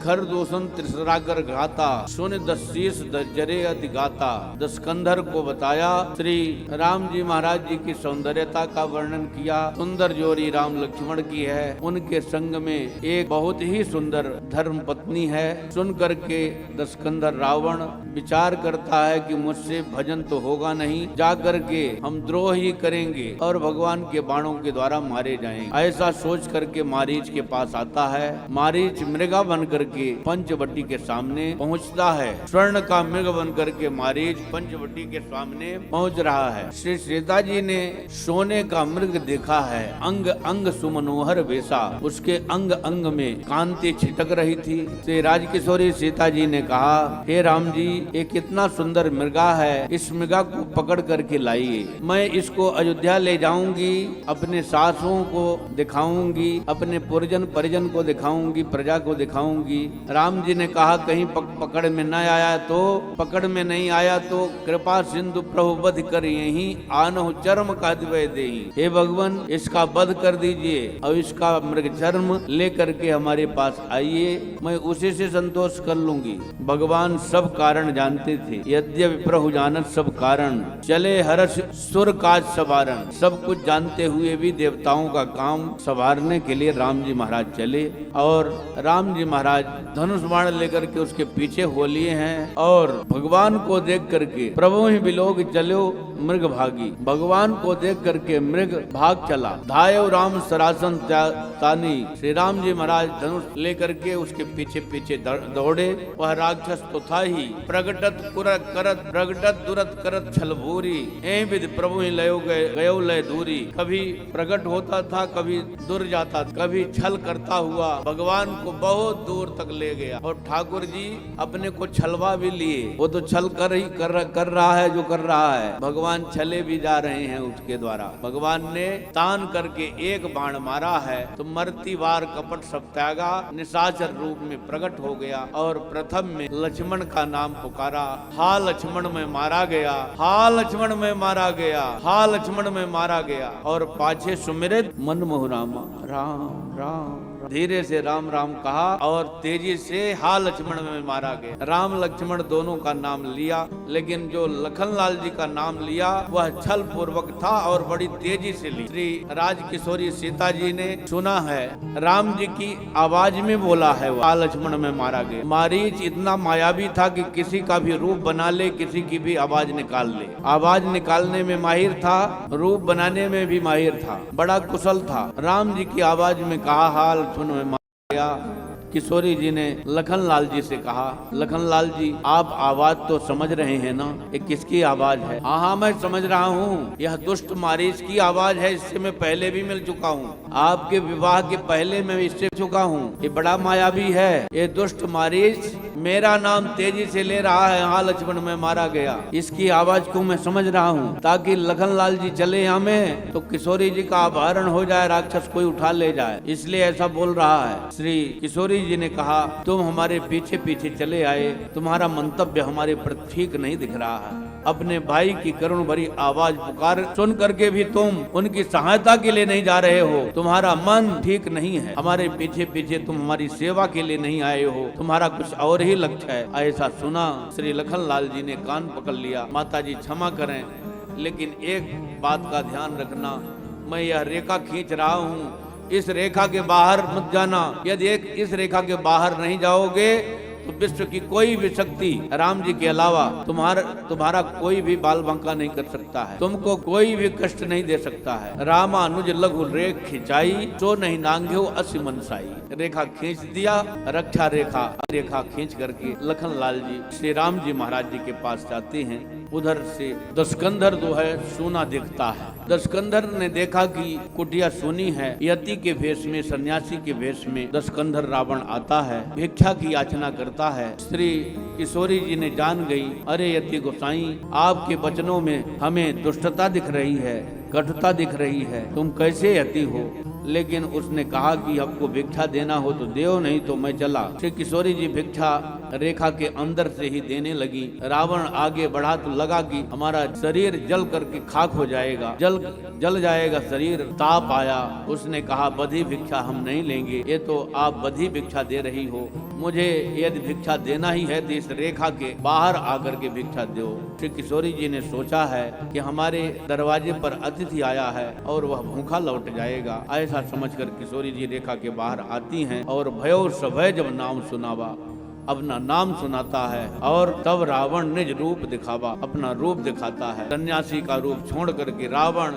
खर दोषण त्रिसरागर घाता सुन दस शीस जरे अति गाता। दस्कंधर को बताया श्री राम जी महाराज जी की सौंदर्यता का वर्णन किया। सुंदर जोड़ी राम लक्ष्मण की है। उनके संग में एक बहुत ही सुंदर धर्म पत्नी है। सुन करके दस्कंधर रावण विचार करता है कि मुझसे भजन तो होगा नहीं, जा करके हम द्रोह ही करेंगे और भगवान के बाणों के द्वारा मारे जाएंगे। ऐसा सोच करके मारीच के पास आता है। मारीच मृगा बन करके पंचवटी के सामने पहुंचता है। स्वर्ण का मृग बन करके मारीच पंचवटी के सामने पहुंच रहा है। श्री सीता जी ने सोने का मृग देखा है। अंग अंग सुमनोहर वेशा, उसके अंग अंग में कांति छिटक रही थी। श्री राजकिशोरी सीता जी ने कहा, हे राम जी, ये कितना सुंदर मृगा है, इस मृगा को पकड़ करके लाइए। मैं इसको अयोध्या ले जाऊंगी, अपने सासुओं को दिखाऊंगी, अपने पुरजन परिजन को दिखाऊंगी, प्रजा को दिखाऊंगी। राम जी ने कहा, कहीं पकड़ में न आया तो, पकड़ में नहीं आया तो कृपा सिंधु प्रभु वध कर यहीं आनहु चर्म का दिवय देहि। हे भगवान, इसका वध कर दीजिए और इसका मृग चर्म ले करके हमारे पास आइए, मैं उसी से संतोष कर लूंगी। भगवान सब कारण जानते थे। यद्यपि प्रभु जानत सब कारण, चले हर्ष सुर काज सवारन। सब कुछ जानते हुए भी देवताओं का काम संवारने के लिए राम जी महाराज चले और राम जी महाराज धनुष बाण लेकर के उसके पीछे हो लिए हैं। और भगवान को देख करके प्रभु ही बिलोग चलो मृग भागी। भगवान को देख करके मृग भाग चला। धायव राम सरासन तानी। श्री राम जी महाराज धनुष लेकर के उसके पीछे पीछे दौड़े। वह राक्षस तो था ही। प्रगटत करत प्रगटत दुरत करत छल भूरी। एं विद प्रभु ही लयो गयो लय दूरी। कभी प्रकट होता था, कभी दूर जाता, कभी छल करता हुआ भगवान को बहुत दूर तक ले गया। और ठाकुर जी अपने को छलवा भी लिए। वो तो छल कर रहा है जो कर रहा है, भगवान छले भी जा रहे हैं उसके द्वारा। भगवान ने तान करके एक बाण मारा है तो मरती वार कपट सब त्यागा, निशाचर रूप में प्रकट हो गया और प्रथम में लक्ष्मण का नाम पुकारा। हा लक्ष्मण में मारा गया, हा लक्ष्मण में मारा गया, हा लक्ष्मण में मारा गया। और पाछे सुमिरत मनमोह रामा, राम राम। धीरे से राम राम कहा और तेजी से हा लक्ष्मण में मारा गया। राम लक्ष्मण दोनों का नाम लिया, लेकिन जो लखनलाल जी का नाम लिया वह छल पूर्वक था और बड़ी तेजी से ली। श्री राजकिशोरी सीता जी ने सुना है, राम जी की आवाज में बोला है वह हा लक्ष्मण में मारा गया। मारीच इतना मायावी था कि किसी का भी रूप बना ले, किसी की भी आवाज निकाल ले। आवाज निकालने में माहिर था, रूप बनाने में भी माहिर था, बड़ा कुशल था। राम जी की आवाज में कहा हा लक्ष्मण में मारा गया। किशोरी जी ने लखनलाल जी से कहा, लखनलाल जी आप आवाज तो समझ रहे हैं ना, ये किसकी आवाज है? हाँ मैं समझ रहा हूँ, यह दुष्ट मारीच की आवाज है। इससे मैं पहले भी मिल चुका हूँ, आपके विवाह के पहले मैं इससे चुका हूँ। ये बड़ा मायावी है, ये दुष्ट मारीच मेरा नाम तेजी से ले रहा है, हाँ लक्ष्मण में मारा गया। इसकी आवाज को मैं समझ रहा हूँ, ताकि लखनलाल जी चले यहाँ में तो किशोरी जी का अपहरण हो जाए, राक्षस कोई उठा ले जाए, इसलिए ऐसा बोल रहा है। श्री किशोरी जी ने कहा, तुम हमारे पीछे पीछे चले आए, तुम्हारा मंतव्य हमारे पर ठीक नहीं दिख रहा है। अपने भाई की करुण भरी आवाज पुकार सुन करके भी तुम उनकी सहायता के लिए नहीं जा रहे हो, तुम्हारा मन ठीक नहीं है। हमारे पीछे पीछे तुम हमारी सेवा के लिए नहीं आए हो, तुम्हारा कुछ और ही लक्ष्य है। ऐसा सुना श्री लखनलाल जी ने कान पकड़ लिया। माता जी क्षमा करें, लेकिन एक बात का ध्यान रखना, मैं यह रेखा खींच रहा हूँ, इस रेखा के बाहर मत जाना। यदि इस रेखा के बाहर नहीं जाओगे तो विश्व की कोई भी शक्ति राम जी के अलावा तुम्हारा कोई भी बाल बांका नहीं कर सकता है, तुमको कोई भी कष्ट नहीं दे सकता है। रामानुज लघु रेख खिंचाई, तो नहीं नांग्यो असी मनसाई। रेखा खींच दिया, रक्षा रेखा खींच करके लखनलाल जी श्री राम जी महाराज जी के पास जाते हैं। उधर से दस्कंधर जो है सोना दिखता है। दस्कंधर ने देखा कि कुटिया सोनी है। यति के भेष में, सन्यासी के भेष में दस्कंधर रावण आता है, भिक्षा की याचना करता है। श्री किशोरी जी ने जान गई, अरे यति गोसाई, आपके वचनों में हमें दुष्टता दिख रही है, कटुता दिख रही है, तुम कैसे यति हो? लेकिन उसने कहा कि आपको भिक्षा देना हो तो देओ, नहीं तो मैं चला। श्री किशोरी जी भिक्षा रेखा के अंदर से ही देने लगी। रावण आगे बढ़ा तो लगा कि हमारा शरीर जल करके खाक हो जाएगा, जल जाएगा शरीर। ताप आया, उसने कहा बधी भिक्षा हम नहीं लेंगे, ये तो आप बधी भिक्षा दे रही हो, मुझे यदि भिक्षा देना ही है तो इस रेखा के बाहर आकर के भिक्षा दो। श्री किशोरी जी ने सोचा है कि हमारे दरवाजे पर अतिथि आया है और वह भूखा लौट जाएगा। ऐसा समझकर किशोरी जी रेखा के बाहर आती हैं और भयो सभय जब नाम सुनावा, अपना नाम सुनाता है। और तब रावण निज रूप दिखावा, अपना रूप दिखाता है। सन्यासी का रूप छोड़ करके रावण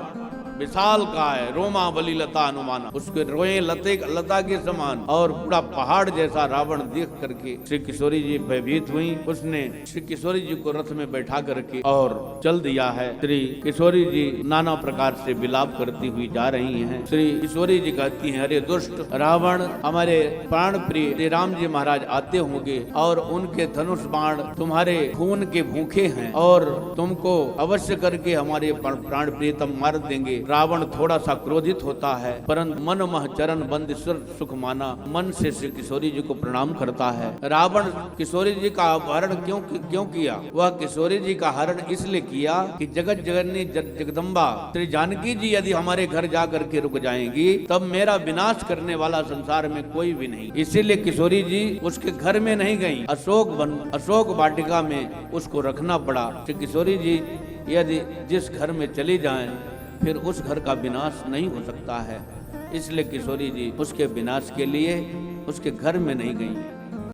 विशाल का है, रोमा बली लता अनुमाना, उसके रोए लता के समान और पूरा पहाड़ जैसा रावण देख करके श्री किशोरी जी भयभीत हुई। उसने श्री किशोरी जी को रथ में बैठा करके और चल दिया है। श्री किशोरी जी नाना प्रकार से विलाप करती हुई जा रही हैं। श्री किशोरी जी कहती हैं, अरे दुष्ट रावण, हमारे प्राण प्रिय श्री राम जी महाराज आते होंगे और उनके धनुष बाण तुम्हारे खून के भूखे हैं और तुमको अवश्य करके हमारे प्राण प्रियतम मार देंगे। रावण थोड़ा सा क्रोधित होता है, परंतु मन मह चरण बंद सुख माना, मन से श्री किशोरी जी को प्रणाम करता है। रावण किशोरी जी का अपहरण क्यों किया? वह किशोरी जी का हरण इसलिए किया कि जगत जननी जगदम्बा श्री जानकी जी यदि हमारे घर जा करके रुक जाएंगी तब मेरा विनाश करने वाला संसार में कोई भी नहीं। इसीलिए किशोरी जी उसके घर में नहीं गई, अशोक वाटिका में उसको रखना पड़ा। श्री किशोरी जी यदि जिस घर में चली जाएं फिर उस घर का विनाश नहीं हो सकता है, इसलिए किशोरी जी उसके विनाश के लिए उसके घर में नहीं गई।